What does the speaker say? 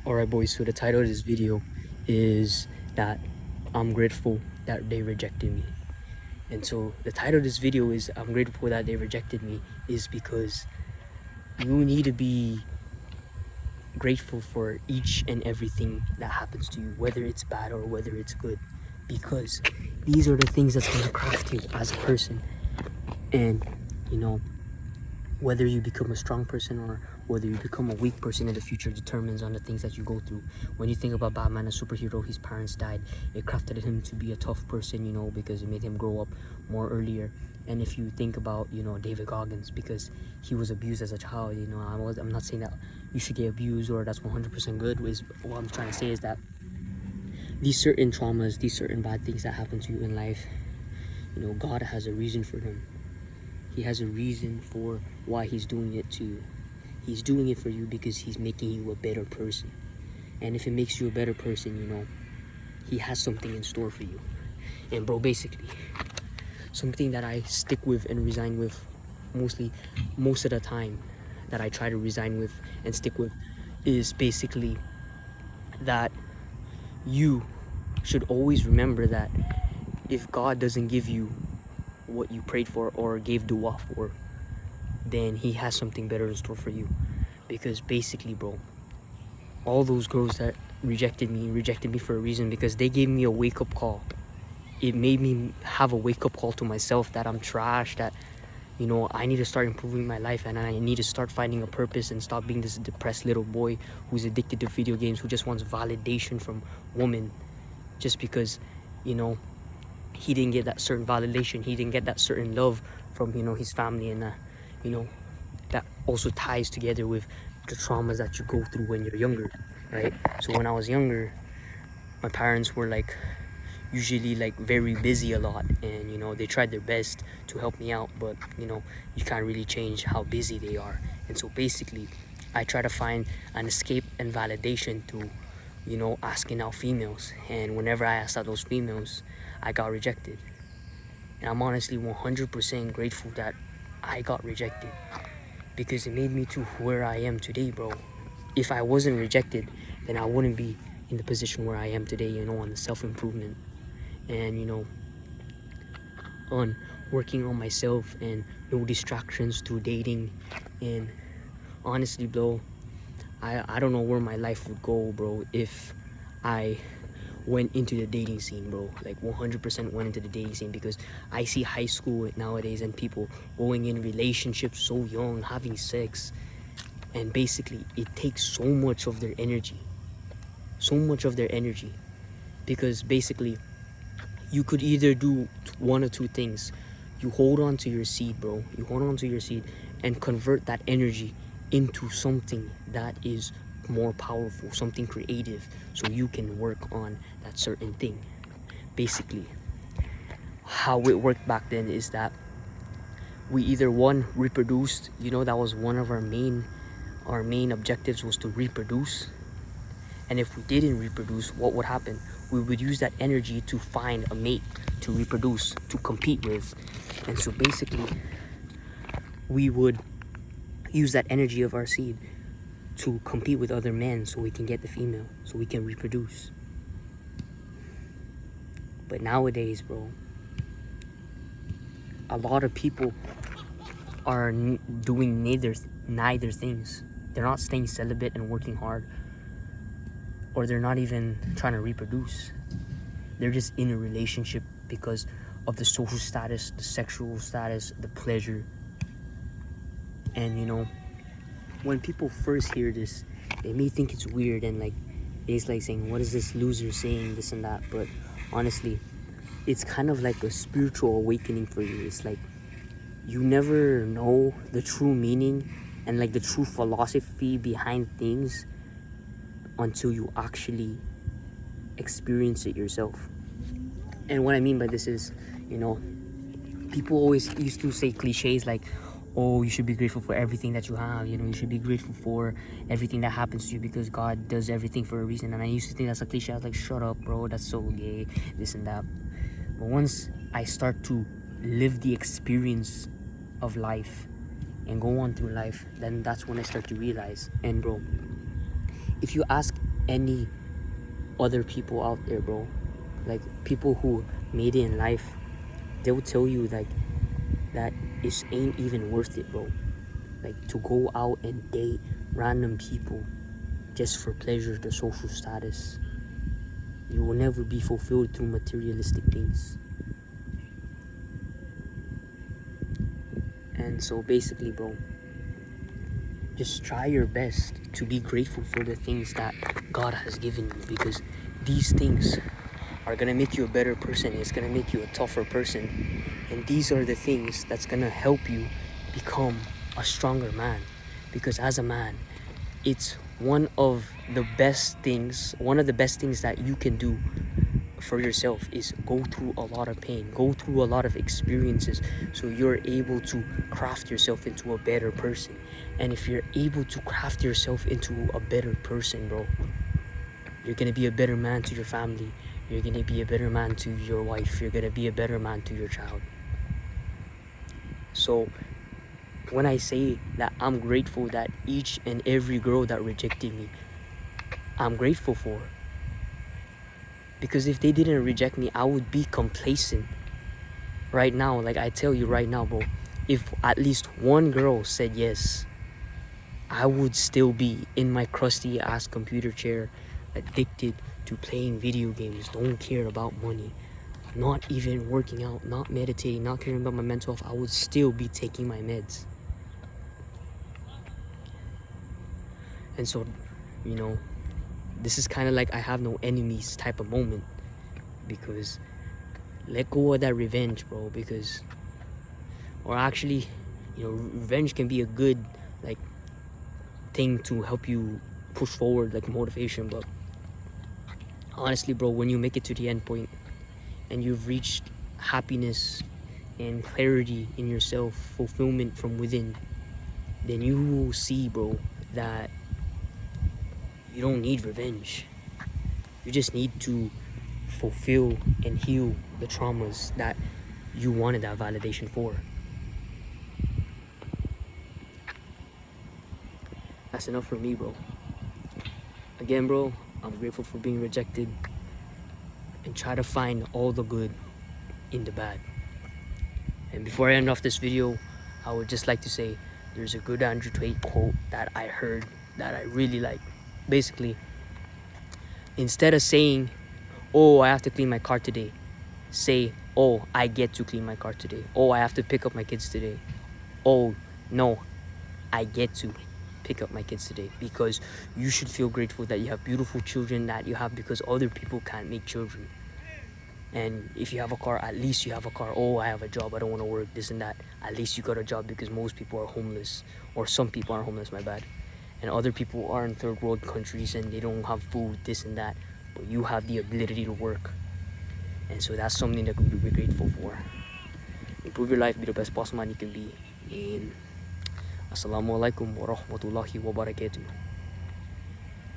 Alright boys, so the title of this video is that I'm grateful that they rejected me. And so the title of this video is I'm grateful that they rejected me is because you need to be grateful for each and everything that happens to you, whether it's bad or whether it's good, because these are the things that's going to craft you as a person. And you know, whether you become a strong person or whether you become a weak person in the future determines on the things that you go through. When you think about Batman, a superhero, his parents died. It crafted him to be a tough person, you know, because it made him grow up more earlier. And if you think about, you know, David Goggins, because he was abused as a child, you know, I'm not saying that you should get abused or that's 100% good. What I'm trying to say is that these certain traumas, these certain bad things that happen to you in life, you know, God has a reason for them. He has a reason for why he's doing it to you. He's doing it for you because he's making you a better person. And if it makes you a better person, you know, he has something in store for you. And bro, basically, something that I stick with and resign with most of the time, that I try to resign with and stick with, is basically that you should always remember that if God doesn't give you what you prayed for or gave dua for, then he has something better in store for you. Because basically, bro, all those girls that rejected me for a reason, because they gave me a wake-up call. It made me have a wake-up call to myself that I'm trash, that, you know, I need to start improving my life and I need to start finding a purpose and stop being this depressed little boy who's addicted to video games, who just wants validation from women just because, you know, he didn't get that certain validation, he didn't get that certain love from, you know, his family. And you know, that also ties together with the traumas that you go through when you're younger, right? So when I was younger, my parents were like usually like very busy a lot, and you know, they tried their best to help me out, but you know, you can't really change how busy they are. And so basically, I try to find an escape and validation to, you know, asking out females. And whenever I asked out those females, I got rejected. And I'm honestly 100% grateful that I got rejected, because it made me to where I am today, bro. If I wasn't rejected, then I wouldn't be in the position where I am today, you know, on the self-improvement and, you know, on working on myself and no distractions through dating. And honestly, bro, I don't know where my life would go, bro, if I went into the dating scene, bro. Like 100% went into the dating scene, because I see high school nowadays and people going in relationships so young, having sex, and basically it takes so much of their energy, because basically you could either do one or two things. You hold on to your seed, bro. You hold on to your seed and convert that energy into something that is more powerful, something creative, so you can work on that certain thing. Basically, how it worked back then is that we either one reproduced, you know, that was one of our main objectives, was to reproduce. And if we didn't reproduce, what would happen? We would use that energy to find a mate to reproduce, to compete with. And so basically, we would use that energy of our seed to compete with other men so we can get the female, so we can reproduce. But nowadays, bro, a lot of people are doing neither things. They're not staying celibate and working hard, or they're not even trying to reproduce. They're just in a relationship because of the social status, the sexual status, the pleasure. And you know, when people first hear this, they may think it's weird and like it's like saying, what is this loser saying, this and that. But honestly, it's kind of like a spiritual awakening for you. It's like you never know the true meaning and like the true philosophy behind things until you actually experience it yourself. And what I mean by this is, you know, people always used to say cliches like, oh, you should be grateful for everything that you have, you know, you should be grateful for everything that happens to you because God does everything for a reason. And I used to think that's a cliche. I was like, shut up, bro, that's so gay, this and that. But once I start to live the experience of life and go on through life, then that's when I start to realize. And bro, if you ask any other people out there, bro. Like people who made it in life, they will tell you like that it ain't even worth it, bro. Like to go out and date random people just for pleasure, the social status. You will never be fulfilled through materialistic things. And so basically, bro, just try your best to be grateful for the things that God has given you, because these things are gonna make you a better person. It's gonna make you a tougher person, and these are the things that's gonna help you become a stronger man. Because as a man, it's one of the best things that you can do for yourself is go through a lot of pain, go through a lot of experiences, so you're able to craft yourself into a better person. And if you're able to craft yourself into a better person, bro, you're gonna be a better man to your family, you're gonna be a better man to your wife, you're gonna be a better man to your child. So when I say that I'm grateful that each and every girl that rejected me, I'm grateful for, because if they didn't reject me, I would be complacent right now. Like I tell you right now, bro, if at least one girl said yes, I would still be in my crusty ass computer chair, addicted to playing video games, don't care about money, not even working out, not meditating, not caring about my mental health. I would still be taking my meds. And so, you know, this is kind of like I have no enemies type of moment, because let go of that revenge, bro. Because, or actually, you know, revenge can be a good like thing to help you push forward, like motivation. But honestly, bro, when you make it to the end point and you've reached happiness and clarity in yourself, fulfillment from within, then you will see, bro, that you don't need revenge. You just need to fulfill and heal the traumas that you wanted that validation for. That's enough for me, bro. Again, bro, I'm grateful for being rejected, and try to find all the good in the bad. And before I end off this video, I would just like to say there's a good Andrew Tate quote that I heard that I really like. Basically, instead of saying, oh, I have to clean my car today, say, oh, I get to clean my car today. Oh, I have to pick up my kids today. Oh, no, I get to pick up my kids today. Because you should feel grateful that you have beautiful children that you have, because other people can't make children. And if you have a car, at least you have a car. Oh, I have a job, I don't want to work, this and that. At least you got a job, because most people are homeless. Or some people are homeless, my bad. And other people are in third world countries and they don't have food, this and that. But you have the ability to work. And so that's something that we're grateful for. Improve your life, be the best possible man you can be. And Assalamualaikum warahmatullahi wabarakatuh.